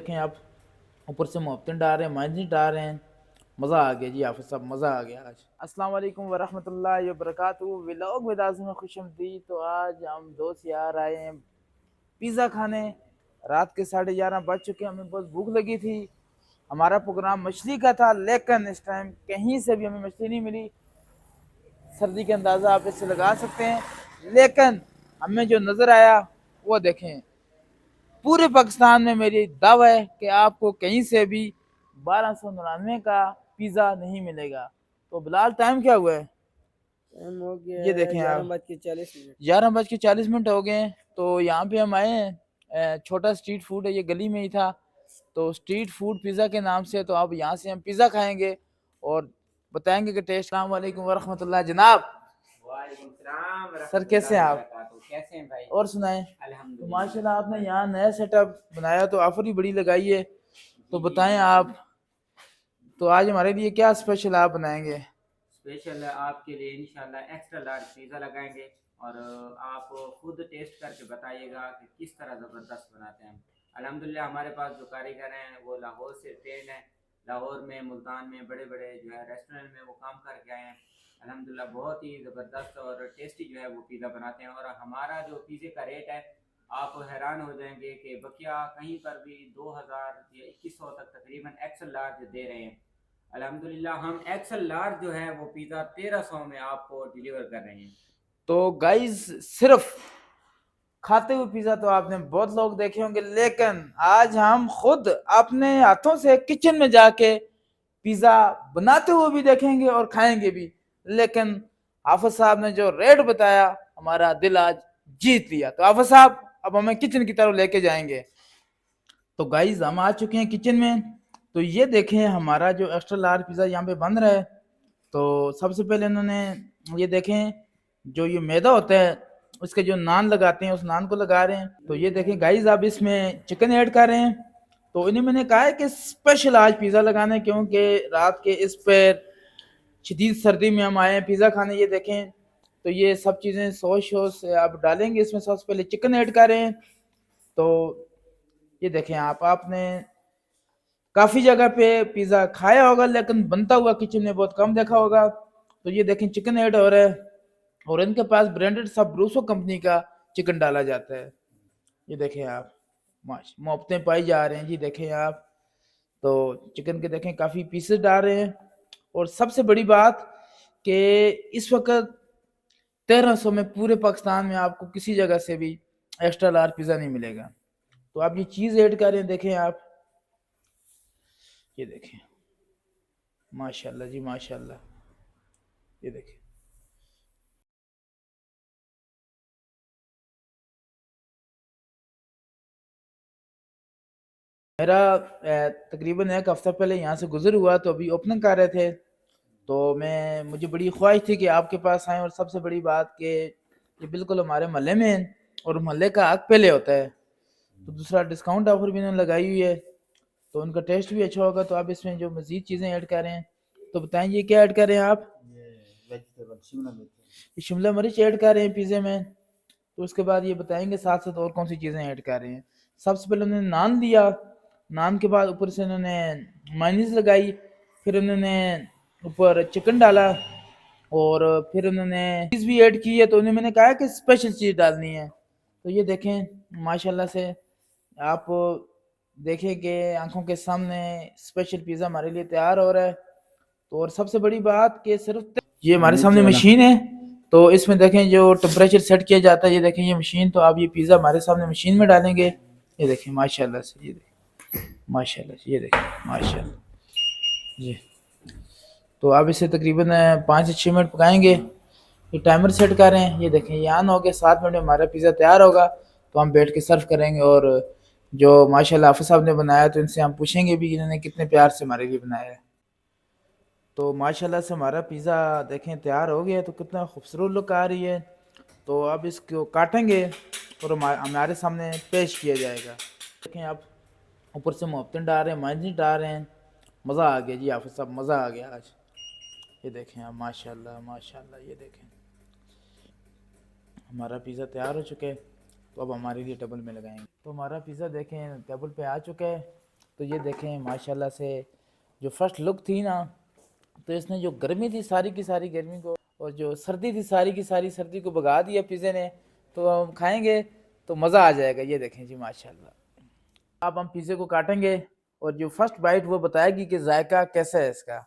देखें आप, ऊपर से मोहब्बतें डाल रहे हैं, माइनस डाल रहे हैं। मज़ा आ गया जी हाफिज़ साहब, मज़ा आ गया आज। अस्सलाम वालेकुम वरहमतुल्लाहि वबरकातुहू। व्लॉग में दाज़ में खुशआमदीद। तो आज हम दोस्त यार आए हैं पिज़्ज़ा खाने। रात के 11:30 बज चुके हैं, हमें बहुत भूख लगी थी। हमारा प्रोग्राम मछली का था, लेकिन इस टाइम कहीं से भी हमें मछली नहीं मिली। सर्दी का अंदाज़ा आप इससे लगा सकते हैं। लेकिन हमें जो नज़र आया वो देखें, पूरे पाकिस्तान में मेरी दावा है कि आपको कहीं से भी 1299 का पिज़्ज़ा नहीं मिलेगा। तो बिलाल, टाइम क्या हुआ है? टाइम हो गया ये है देखें आप, 11:40। 11:40 हो गए हैं। तो यहाँ पे हम आए हैं, छोटा स्ट्रीट फूड है, ये गली में ही था। तो स्ट्रीट फूड पिज़्ज़ा के नाम से, तो अब यहाँ से हम पिज़्ज़ा खाएंगे और बताएंगे कि टेस्ट। अस्सलाम वालेकुम वरहमतुल्लाह जनाब। वालेकुम सलाम सर कैसे हैं रहमतुल्लाहि व आप? बरकातहू। कैसे हैं भाई? और सुनाएं। तो अल्हम्दुलिल्लाह। माशाल्लाह आपने यहाँ नया सेटअप बनाया, तो ऑफर भी बड़ी लगाई है। तो जी जी बताएं जी जी। आप, तो आज हमारे लिए क्या स्पेशल आप बनाएंगे? स्पेशल आपके लिए इंशाल्लाह एक्स्ट्रा लार्ज पिज़्ज़ा लगाएंगे और आप खुद टेस्ट करके बताइएगा कि किस तरह ज़बरदस्त बनाते हैं। अल्हम्दुलिल्लाह हमारे पास जो कारीगर हैं वो लाहौर से ट्रेंड हैं। लाहौर में, मुल्तान में बड़े बड़े जो है रेस्टोरेंट में वो काम करके आए हैं। अल्हम्दुलिल्लाह बहुत ही ज़बरदस्त और टेस्टी जो है वो पिज़्ज़ा बनाते हैं। और हमारा जो पिज़्ज़े का रेट है, आप हैरान हो जाएंगे कि बकिया कहीं पर भी 2000 या 2100 तक तकरीबन एक्सल लार्ज दे रहे हैं। अल्हम्दुलिल्लाह हम एक्सल लार्ज जो है वो पिज़्ज़ा 1300 में आपको डिलीवर कर रहे हैं। तो गाइस, सिर्फ खाते हुए पिज़्ज़ा तो आपने बहुत लोग देखे होंगे, लेकिन आज हम खुद अपने हाथों से किचन में जाके पिज़्ज़ा बनाते हुए भी देखेंगे और खाएंगे भी। लेकिन आफत साहब ने जो रेट बताया, हमारा दिल आज जीत लिया। तो आफत साहब, अब हमें किचन की तरफ लेके जाएंगे। तो गाइस, हम आ चुके हैं किचन में। तो ये देखें, हमारा जो एक्स्ट्रा लार्ज पिज़्ज़ा यहाँ पे बन रहा है। तो सबसे पहले इन्होंने, ये देखें, जो ये मैदा होता है उसके जो नान लगाते हैं, उस नान को लगा रहे हैं। तो ये देखें गाइस, आप इसमें चिकन ऐड कर रहे हैं। तो इन्हें मैंने कहा है कि स्पेशल आज पिज़्ज़ा लगाना है, क्योंकि रात के इस पर शदीद सर्दी में हम आए हैं पिज़्ज़ा खाने। ये देखें, तो ये सब चीज़ें सॉस सॉस आप डालेंगे इसमें। सबसे पहले चिकन ऐड कर रहे हैं। तो ये देखें आप, आपने काफ़ी जगह पे पिज़्ज़ा खाया होगा, लेकिन बनता हुआ किचन में बहुत कम देखा होगा। तो ये देखें, चिकन ऐड हो रहा है और इनके पास ब्रांडेड सब ब्रूसो कंपनी का चिकन डाला जाता है। ये देखें आप, मोहब्बतें पाई जा रहे हैं जी। देखें आप, तो चिकन के देखें काफ़ी पीसेस डाल रहे हैं। और सबसे बड़ी बात कि इस वक्त 1300 में पूरे पाकिस्तान में आपको किसी जगह से भी एक्स्ट्रा लार्ज पिज़्ज़ा नहीं मिलेगा। तो आप ये चीज़ ऐड कर रहे हैं, देखें आप, ये देखें, माशाल्लाह जी माशाल्लाह। ये देखें, मेरा तकरीबन एक हफ्ता पहले यहाँ से गुजर हुआ, तो अभी ओपनिंग कर रहे थे। तो मुझे बड़ी ख्वाहिश थी कि आपके पास आएँ। और सबसे बड़ी बात कि ये बिल्कुल हमारे मोहल्ले में है और मोहल्ले का हक पहले होता है। तो दूसरा, डिस्काउंट ऑफर भी इन्होंने लगाई हुई है, तो उनका टेस्ट भी अच्छा होगा। तो आप इसमें जो मज़ीद चीज़ें ऐड कर रहे हैं, तो बताएं ये क्या ऐड कर रहे हैं आप? वेजिटेबल शिमला मिर्च। ये शिमला मिर्च ऐड कर रहे हैं पिज़्ज़े में। तो उसके बाद ये बताएंगे साथ साथ और कौन सी चीज़ें ऐड कर रहे हैं। सबसे पहले उन्होंने नान दिया, नान के बाद ऊपर से उन्होंने मायोनीज लगाई, फिर उन्होंने ऊपर चिकन डाला और फिर उन्होंने चीज़ भी ऐड की है। तो उन्हें मैंने कहा कि स्पेशल चीज़ डालनी है। तो ये देखें, माशाल्लाह से आप देखें कि आंखों के सामने स्पेशल पिज़्ज़ा हमारे लिए तैयार हो रहा है। तो और सबसे बड़ी बात कि सिर्फ ये हमारे सामने मशीन है। तो इसमें देखें जो टेम्परेचर सेट किया जाता है, ये देखें ये मशीन। तो आप ये पिज़्ज़ा हमारे सामने मशीन में डालेंगे। ये देखें माशाल्लाह से, ये देखें माशाल्लाह से, ये देखें माशाल्लाह जी। तो आप इसे तकरीबन 5 से 6 मिनट पकाएंगे। ये टाइमर सेट करें, ये देखें ये ऑन हो गया। 7 मिनट में हमारा पिज़्ज़ा तैयार होगा। तो हम बैठ के सर्व करेंगे। और जो माशाल्लाह आफा साहब ने बनाया, तो इनसे हम पूछेंगे भी कि इन्होंने कितने प्यार से हमारे लिए बनाया है। तो माशाल्लाह से हमारा पिज़्ज़ा देखें तैयार हो गया है। तो कितना खूबसूरत लुक आ रही है। तो अब इसको काटेंगे और हमारे सामने पेश किया जाएगा। देखें आप, ऊपर से मोहब्बतें डाल रहे हैं, माइनस डाल रहे हैं। मज़ा आ गया जी हाफिज़ साहब, मज़ा आ गया आज। ये देखें आप, माशाल्लाह माशाल्लाह। ये देखें, हमारा पिज़्ज़ा तैयार हो चुका है। तो अब हमारे लिए टेबल में लगाएंगे। तो हमारा पिज़्ज़ा देखें टेबल पे आ चुका है। تو یہ دیکھیں ماشاءاللہ سے جو فرسٹ لک تھی نا، تو اس نے جو گرمی تھی ساری کی ساری گرمی کو، اور جو سردی تھی ساری کی ساری سردی کو بھگا دیا پیزے نے. تو ہم کھائیں گے تو مزہ آ جائے گا. یہ دیکھیں جی ماشاءاللہ. اب ہم پیزے کو کاٹیں گے اور جو فرسٹ بائٹ وہ بتائے گی کہ ذائقہ کیسا ہے اس کا.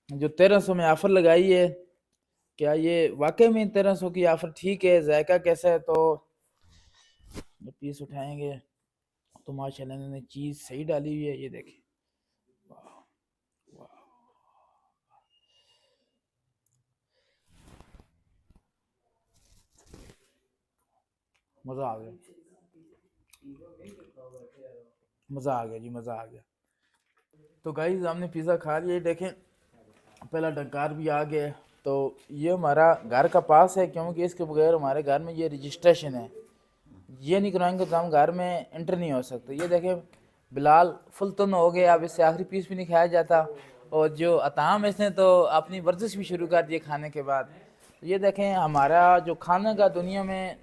جو 1300 میں آفر لگائی ہے، کیا یہ واقعی میں 1300 کی آفر ٹھیک ہے؟ ذائقہ کیسا ہے؟ تو پیس اٹھائیں گے تو ماشاءاللہ انہوں نے چیز صحیح ڈالی ہوئی ہے. یہ دیکھیں مزہ آ گیا، مزہ آ گیا جی، مزہ آ گیا. تو گائز ہم نے پیزا کھا لیا. دیکھیں پہلا ڈنکار بھی آ گیا. تو یہ ہمارا گھر کا پاس ہے، کیونکہ اس کے بغیر ہمارے گھر میں یہ رجسٹریشن ہے، یہ نہیں کرائیں گے تو ہم گھر میں انٹر نہیں ہو سکتے. یہ دیکھیں بلال فل تن ہو گیا، اب اس سے آخری پیس بھی نہیں کھایا جاتا. اور جو عطام اس نے تو اپنی ورزش بھی شروع کر دی کھانے کے بعد. یہ دیکھیں ہمارا جو کھانا کا دنیا میں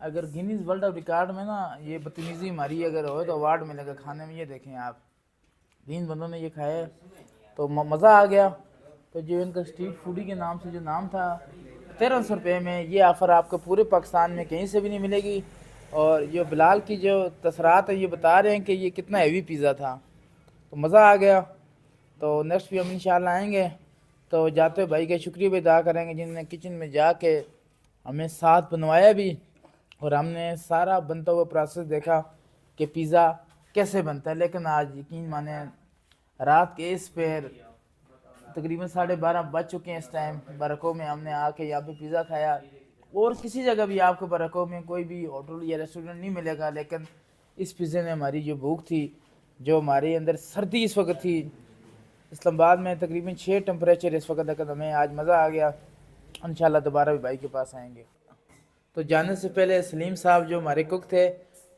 اگر گینیز ورلڈ آف ریکارڈ میں نا یہ بدتمیزی ہماری اگر ہو تو اوارڈ ملے گا کھانے میں. یہ دیکھیں آپ 3 بندوں نے یہ کھایا تو مزہ آ گیا. تو جو ان کا اسٹریٹ فوڈی کے نام سے جو نام تھا 1300 روپے میں، یہ آفر آپ کو پورے پاکستان میں کہیں سے بھی نہیں ملے گی. اور یہ بلال کی جو تاثرات ہیں یہ بتا رہے ہیں کہ یہ کتنا ہیوی پیزا تھا. تو مزہ آ گیا. تو نیکسٹ بھی ہم انشاءاللہ آئیں گے تو جاتے بھائی کا شکریہ بھی ادا کریں گے جن نے کچن میں جا کے ہمیں ساتھ بنوایا بھی، اور ہم نے سارا بنتا ہوا پروسیس دیکھا کہ پیزا کیسے بنتا ہے. لیکن آج یقین مانیں رات کے اس پیر تقریباً 12:30 بج چکے ہیں اس ٹائم. برکوں میں ہم نے آ کے یہاں پہ پیزا کھایا. اور کسی جگہ بھی آپ کو برکوں میں کوئی بھی ہوٹل یا ریسٹورنٹ نہیں ملے گا، لیکن اس پیزے نے ہماری جو بھوک تھی، جو ہمارے اندر سردی اس وقت تھی اسلام آباد میں تقریباً 6 ٹمپریچر اس وقت تک، ہمیں آج مزہ آ گیا. انشاءاللہ دوبارہ بھی بھائی کے پاس آئیں گے. تو جانے سے پہلے سلیم صاحب جو ہمارے کک تھے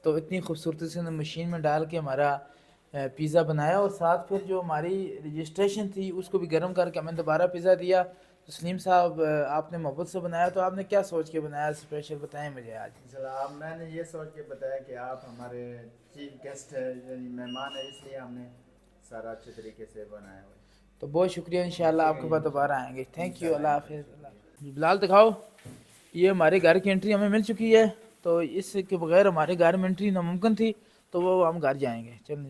تو اتنی خوبصورتی سے انہوں نے مشین میں ڈال کے ہمارا پیزا بنایا، اور ساتھ پھر جو ہماری رجسٹریشن تھی اس کو بھی گرم کر کے ہمیں دوبارہ پیزا دیا. تو سلیم صاحب آپ نے محبت سے بنایا، تو آپ نے کیا سوچ کے بنایا اسپیشل بتائیں مجھے آج. جناب میں نے یہ سوچ کے بتایا کہ آپ ہمارے چیف گیسٹ ہے، یعنی مہمان ہے، اس لیے ہم نے سارا اچھے طریقے سے بنایا ہوا ہے. تو بہت شکریہ، انشاءاللہ آپ کے پاس دوبارہ آئیں گے. تھینک یو، اللہ حافظ. بلال دکھاؤ. یہ ہمارے گھر کی انٹری ہمیں مل چکی ہے، تو اس کے بغیر ہمارے گھر میں انٹری ناممکن تھی، تو وہ ہم گھر جائیں گے. چلیں.